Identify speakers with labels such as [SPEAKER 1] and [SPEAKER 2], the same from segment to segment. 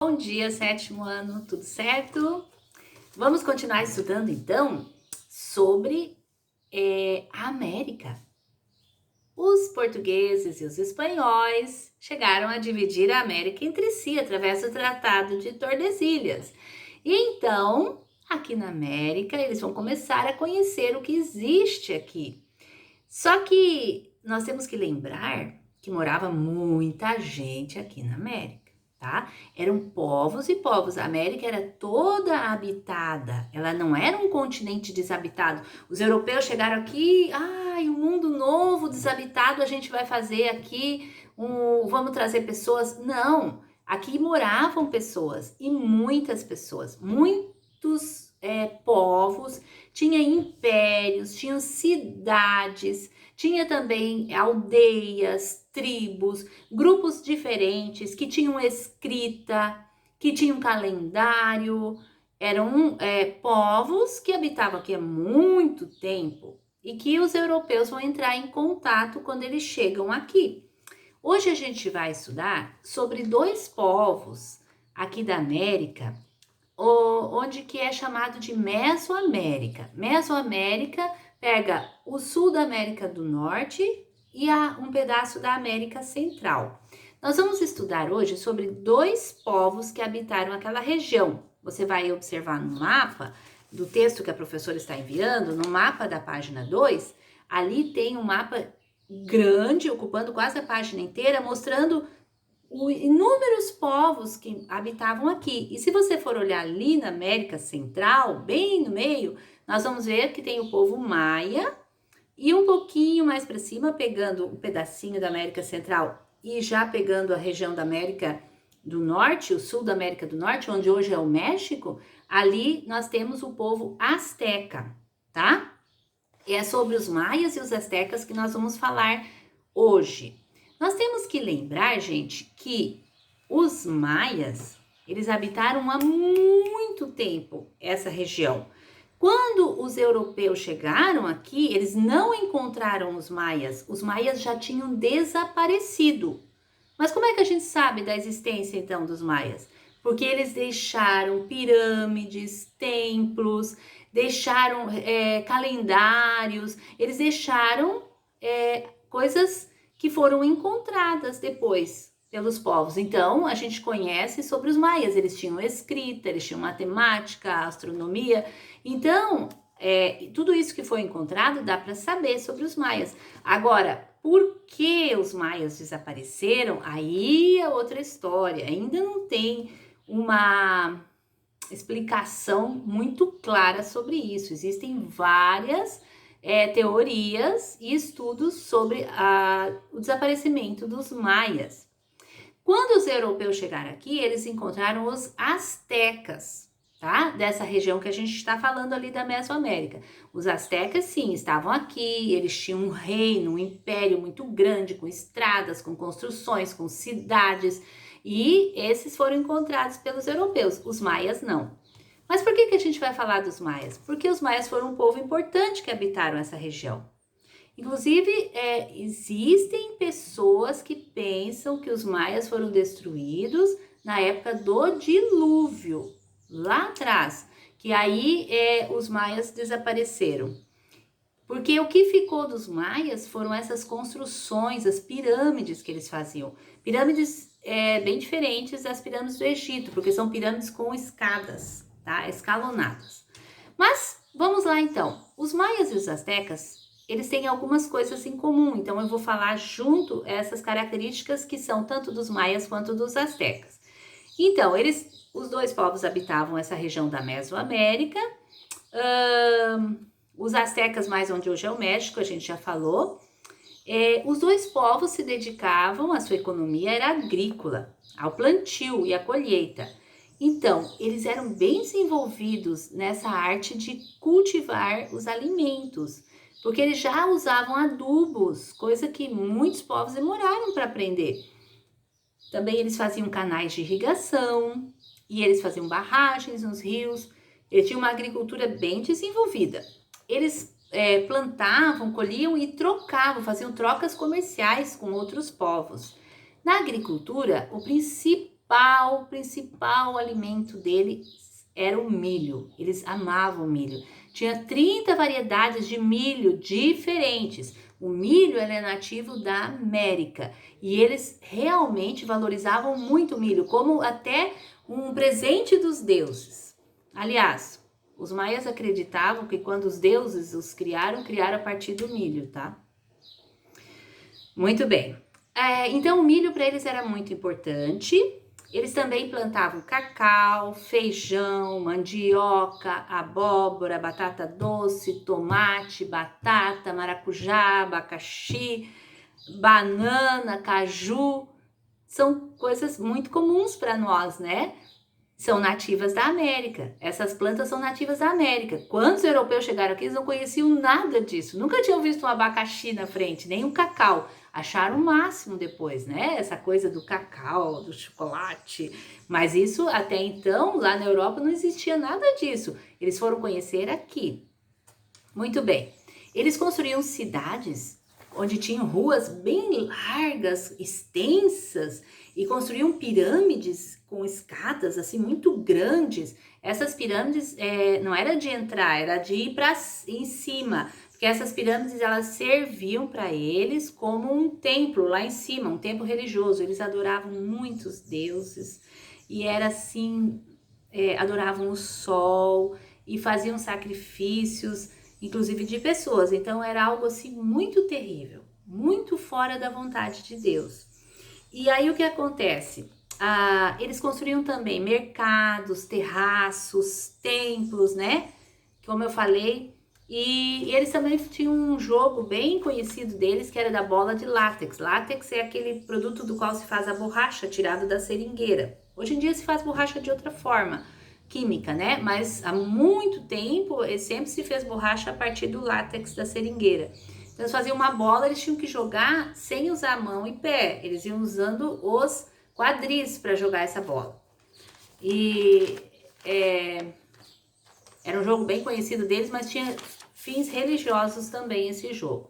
[SPEAKER 1] Bom dia, sétimo ano, tudo certo? Vamos continuar estudando então sobre a América. Os portugueses e os espanhóis chegaram a dividir a América entre si através do Tratado de Tordesilhas. E então, aqui na América, eles vão começar a conhecer o que existe aqui. Só que nós temos que lembrar que morava muita gente aqui na América, tá? Eram povos e povos. A América era toda habitada, ela não era um continente desabitado. Os europeus chegaram aqui, um mundo novo, desabitado, a gente vai fazer aqui, vamos trazer pessoas. Não, aqui moravam pessoas e muitas pessoas, muitos povos, tinha impérios, tinham cidades, tinha também aldeias, tribos, grupos diferentes que tinham escrita, que tinham calendário. Eram povos que habitavam aqui há muito tempo e que os europeus vão entrar em contato quando eles chegam aqui. Hoje a gente vai estudar sobre dois povos aqui da América, onde que é chamado de Mesoamérica. Mesoamérica pega o sul da América do Norte e um pedaço da América Central. Nós vamos estudar hoje sobre dois povos que habitaram aquela região. Você vai observar no mapa do texto que a professora está enviando, no mapa da página 2, ali tem um mapa grande, ocupando quase a página inteira, mostrando inúmeros povos que habitavam aqui. E se você for olhar ali na América Central, bem no meio, nós vamos ver que tem o povo maia e um pouquinho mais para cima, pegando um pedacinho da América Central e já pegando a região da América do Norte, o sul da América do Norte, onde hoje é o México, ali nós temos o povo asteca, tá? E é sobre os maias e os astecas que nós vamos falar hoje. Nós temos que lembrar, gente, que os maias, eles habitaram há muito tempo essa região. Quando os europeus chegaram aqui, eles não encontraram os maias já tinham desaparecido. Mas como é que a gente sabe da existência então dos maias? Porque eles deixaram pirâmides, templos, deixaram calendários, eles deixaram coisas que foram encontradas depois pelos povos. Então, a gente conhece sobre os maias, eles tinham escrita, eles tinham matemática, astronomia. Então, tudo isso que foi encontrado dá para saber sobre os maias. Agora, por que os maias desapareceram? Aí é outra história. Ainda não tem uma explicação muito clara sobre isso. Existem várias teorias e estudos sobre o desaparecimento dos maias. Quando os europeus chegaram aqui, eles encontraram os astecas, tá? Dessa região que a gente está falando ali da Mesoamérica. Os astecas, sim, estavam aqui, eles tinham um reino, um império muito grande, com estradas, com construções, com cidades, e esses foram encontrados pelos europeus, os maias não. Mas por que a gente vai falar dos maias? Porque os maias foram um povo importante que habitaram essa região. Inclusive, existem pessoas que pensam que os maias foram destruídos na época do dilúvio, lá atrás, que aí os maias desapareceram. Porque o que ficou dos maias foram essas construções, as pirâmides que eles faziam. Pirâmides bem diferentes das pirâmides do Egito, porque são pirâmides com escadas, tá? Escalonadas. Mas vamos lá então. Os maias e os astecas, eles têm algumas coisas em comum. Então eu vou falar junto essas características que são tanto dos maias quanto dos astecas. Então, os dois povos habitavam essa região da Mesoamérica. Os astecas mais onde hoje é o México, a gente já falou. Os dois povos se dedicavam, a sua economia era agrícola, ao plantio e à colheita. Então, eles eram bem desenvolvidos nessa arte de cultivar os alimentos, porque eles já usavam adubos, coisa que muitos povos demoraram para aprender. Também eles faziam canais de irrigação e eles faziam barragens nos rios. Eles tinham uma agricultura bem desenvolvida. Eles plantavam, colhiam e trocavam, faziam trocas comerciais com outros povos. Na agricultura, o principal principal alimento deles era o milho. Eles amavam milho. Tinha 30 variedades de milho diferentes. O milho ele é nativo da América e eles realmente valorizavam muito o milho, como até um presente dos deuses. Aliás, os maias acreditavam que quando os deuses os criaram a partir do milho, tá? Muito bem. Então, o milho para eles era muito importante. Eles também plantavam cacau, feijão, mandioca, abóbora, batata doce, tomate, batata, maracujá, abacaxi, banana, caju. São coisas muito comuns para nós, né? São nativas da América. Essas plantas são nativas da América. Quando os europeus chegaram aqui, eles não conheciam nada disso. Nunca tinham visto um abacaxi na frente, nem um cacau. Acharam o máximo depois, né? Essa coisa do cacau, do chocolate. Mas isso, até então, lá na Europa, não existia nada disso. Eles foram conhecer aqui. Muito bem. Eles construíam cidades onde tinham ruas bem largas, extensas, e construíam pirâmides com escadas assim muito grandes. Essas pirâmides não era de entrar, era de ir para em cima, porque essas pirâmides elas serviam para eles como um templo lá em cima, um templo religioso. Eles adoravam muitos deuses e era assim, adoravam o sol e faziam sacrifícios, inclusive de pessoas. Então era algo assim muito terrível, muito fora da vontade de Deus. E aí o que acontece? Eles construíam também mercados, terraços, templos, né? Como eu falei. E eles também tinham um jogo bem conhecido deles, que era da bola de látex. Látex é aquele produto do qual se faz a borracha tirada da seringueira. Hoje em dia se faz borracha de outra forma, química, né? Mas há muito tempo sempre se fez borracha a partir do látex da seringueira. Então eles faziam uma bola, eles tinham que jogar sem usar mão e pé. Eles iam usando os quadris para jogar essa bola. E era um jogo bem conhecido deles, mas tinha fins religiosos também esse jogo.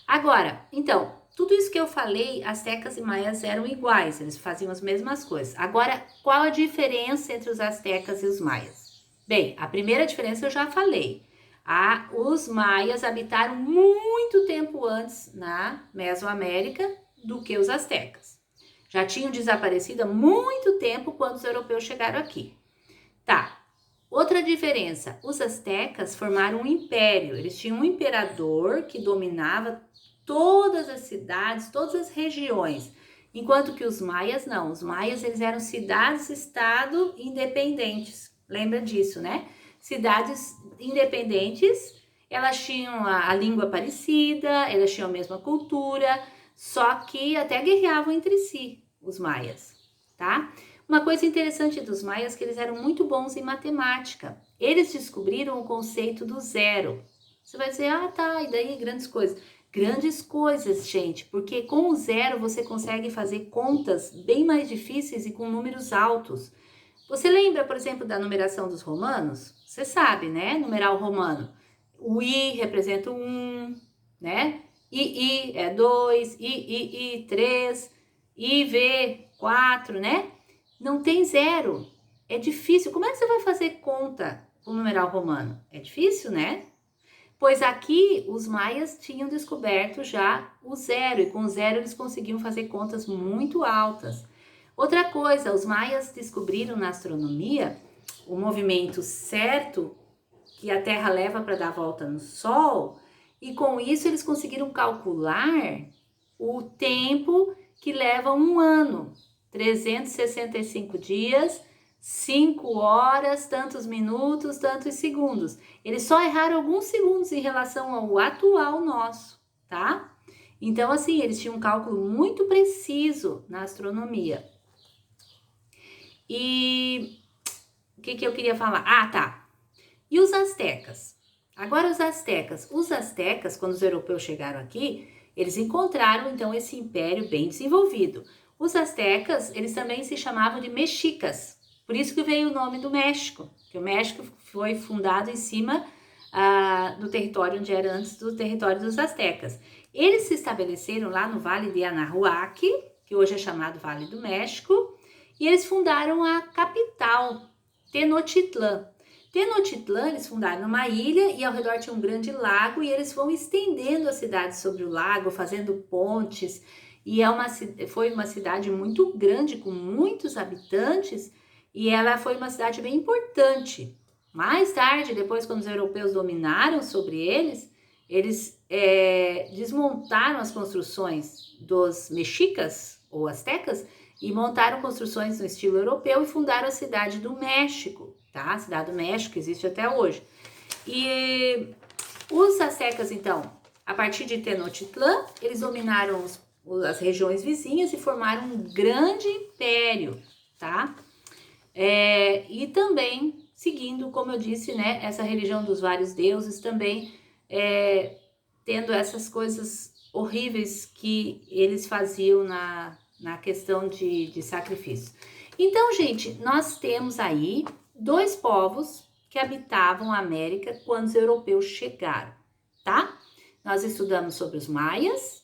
[SPEAKER 1] Agora, então, tudo isso que eu falei, astecas e maias eram iguais, eles faziam as mesmas coisas. Agora, qual a diferença entre os astecas e os maias? Bem, a primeira diferença eu já falei. Os maias habitaram muito tempo antes na Mesoamérica do que os astecas. Já tinham desaparecido há muito tempo quando os europeus chegaram aqui. Tá. Outra diferença, os astecas formaram um império. Eles tinham um imperador que dominava todas as cidades, todas as regiões. Enquanto que os maias não. Os maias eles eram cidades-estado independentes. Lembra disso, né? Cidades independentes, elas tinham a língua parecida, elas tinham a mesma cultura, só que até guerreavam entre si, os maias, tá? Uma coisa interessante dos maias é que eles eram muito bons em matemática. Eles descobriram o conceito do zero. Você vai dizer, tá, e daí grandes coisas. Grandes coisas, gente, porque com o zero você consegue fazer contas bem mais difíceis e com números altos. Você lembra, por exemplo, da numeração dos romanos? Você sabe, né? Numeral romano. O I representa o 1, né? I é 2, I 3, IV 4, né? Não tem zero. É difícil. Como é que você vai fazer conta com o numeral romano? É difícil, né? Pois aqui os maias tinham descoberto já o zero, e com o zero eles conseguiam fazer contas muito altas. Outra coisa, os maias descobriram na astronomia o movimento certo que a Terra leva para dar a volta no Sol, e com isso eles conseguiram calcular o tempo que leva um ano, 365 dias, 5 horas, tantos minutos, tantos segundos. Eles só erraram alguns segundos em relação ao atual nosso, tá? Então, assim, eles tinham um cálculo muito preciso na astronomia. E o que eu queria falar? Tá. E os astecas? Agora os astecas. Os astecas, quando os europeus chegaram aqui, eles encontraram então esse império bem desenvolvido. Os astecas, eles também se chamavam de mexicas. Por isso que veio o nome do México, que o México foi fundado em cima do território onde era antes do território dos astecas. Eles se estabeleceram lá no Vale de Anahuac, que hoje é chamado Vale do México, e eles fundaram a capital, Tenochtitlan. Tenochtitlan eles fundaram numa ilha e ao redor tinha um grande lago e eles vão estendendo a cidade sobre o lago, fazendo pontes, e foi uma cidade muito grande, com muitos habitantes, e ela foi uma cidade bem importante. Mais tarde, depois, quando os europeus dominaram sobre eles desmontaram as construções dos mexicas ou astecas e montaram construções no estilo europeu e fundaram a cidade do México, tá? A cidade do México existe até hoje. E os astecas, então, a partir de Tenochtitlan, eles dominaram as regiões vizinhas e formaram um grande império, tá? E também seguindo, como eu disse, né, essa religião dos vários deuses também, tendo essas coisas horríveis que eles faziam na questão de sacrifício. Então, gente, nós temos aí 2 povos que habitavam a América quando os europeus chegaram, tá? Nós estudamos sobre os maias,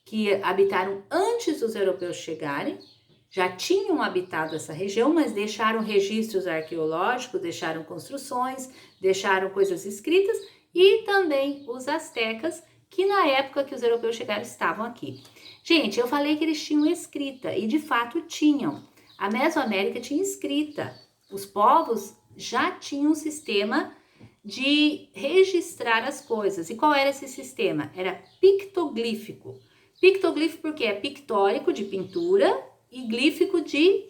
[SPEAKER 1] que habitaram antes dos europeus chegarem, já tinham habitado essa região, mas deixaram registros arqueológicos, deixaram construções, deixaram coisas escritas, e também os astecas, que na época que os europeus chegaram estavam aqui. Gente, eu falei que eles tinham escrita, e de fato tinham. A Mesoamérica tinha escrita. Os povos já tinham um sistema de registrar as coisas. E qual era esse sistema? Era pictoglífico. Pictoglífico porque é pictórico, de pintura, e glífico de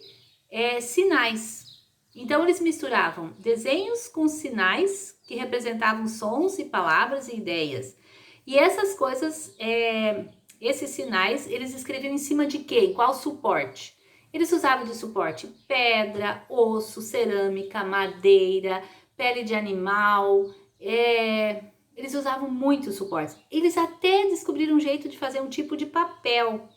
[SPEAKER 1] sinais. Então eles misturavam desenhos com sinais que representavam sons e palavras e ideias. E essas coisas, esses sinais, eles escreviam em cima de quê? Qual suporte? Eles usavam de suporte pedra, osso, cerâmica, madeira, pele de animal. Eles usavam muitos suportes. Eles até descobriram um jeito de fazer um tipo de papel.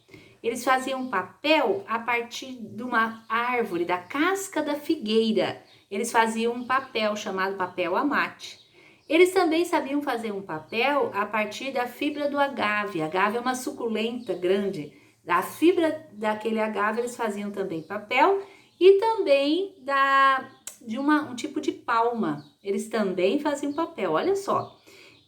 [SPEAKER 1] Eles faziam papel a partir de uma árvore, da casca da figueira. Eles faziam um papel chamado papel amate. Eles também sabiam fazer um papel a partir da fibra do agave. A agave é uma suculenta grande. Da fibra daquele agave eles faziam também papel e também de um tipo de palma. Eles também faziam papel, olha só.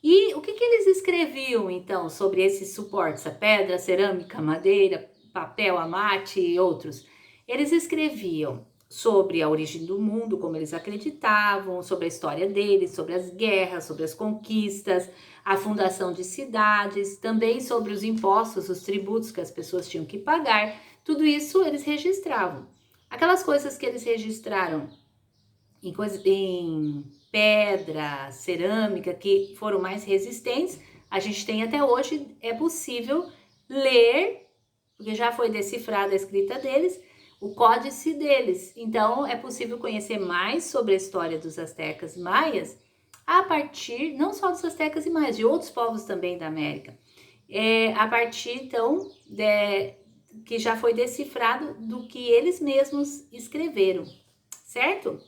[SPEAKER 1] E o que eles escreviam, então, sobre esses suportes, a pedra, a cerâmica, a madeira, papel, a mate e outros? Eles escreviam sobre a origem do mundo, como eles acreditavam, sobre a história deles, sobre as guerras, sobre as conquistas, a fundação de cidades, também sobre os impostos, os tributos que as pessoas tinham que pagar. Tudo isso eles registravam. Aquelas coisas que eles registraram em pedra, cerâmica, que foram mais resistentes, a gente tem até hoje, é possível ler, porque já foi decifrada a escrita deles, o códice deles. Então, é possível conhecer mais sobre a história dos astecas e maias a partir, não só dos astecas e maias, de outros povos também da América, a partir, então, que já foi decifrado do que eles mesmos escreveram, certo?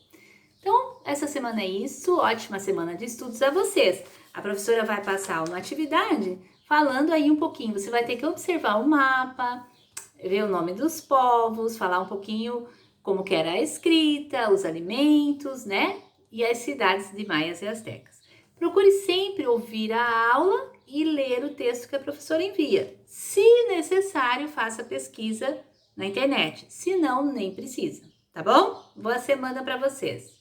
[SPEAKER 1] Então, essa semana é isso, ótima semana de estudos a vocês. A professora vai passar uma atividade falando aí um pouquinho, você vai ter que observar o mapa, ver o nome dos povos, falar um pouquinho como que era a escrita, os alimentos, né? E as cidades de maias e astecas. Procure sempre ouvir a aula e ler o texto que a professora envia. Se necessário, faça pesquisa na internet, se não, nem precisa, tá bom? Boa semana para vocês!